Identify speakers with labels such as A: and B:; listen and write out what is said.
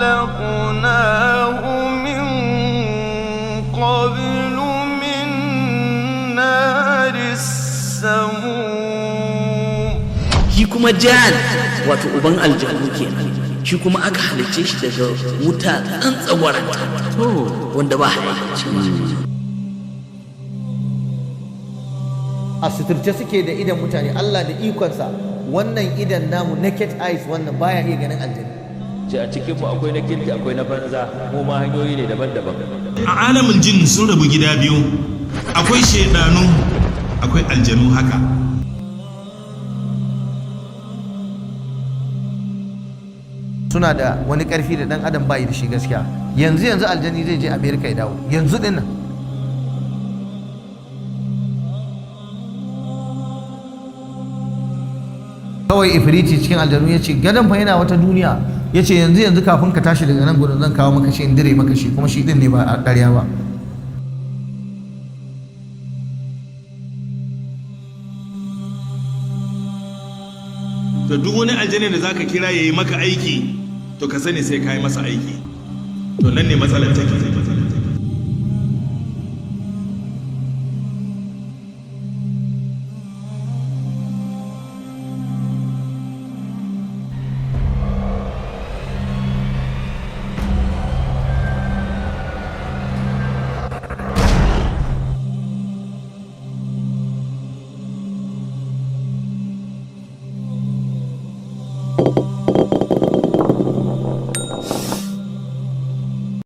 A: خلقناه من قبل من نار السموم.
B: shi kuma jan wato uban aljanu kenan, shi kuma aka halicce shi daga wuta tsantsawaranta wanda ba halicce.
C: A suturce suke da idan mutane, Allah da ikonsa wannan idan namu naked eyes wannan baya iya ganin aljanna.
D: a cikinmu akwai na kirki akwai na banza, mu ma hanyoyi ne daban-daban.
E: A alamin jin sun rabu gida biyu, akwai shaidanu akwai aljanu haka.
C: Suna da wani karfi da dan adam bai da shi gaskiya. Yanzu aljani zai je America ya dawo yanzu din nan. Kawai ifriti cikin aljanu ya ce gadon fa yana wata duniya, ya ce yanzu kafin ka tashi daga nan gudun zan kawo maka shi in dire maka shi, kuma shi din ne ba a ƙarya ba.
E: To duk wani aljani da zaka kira yayi maka aiki, to ka sani sai ka yi masa aiki. To nan ne matsalar take.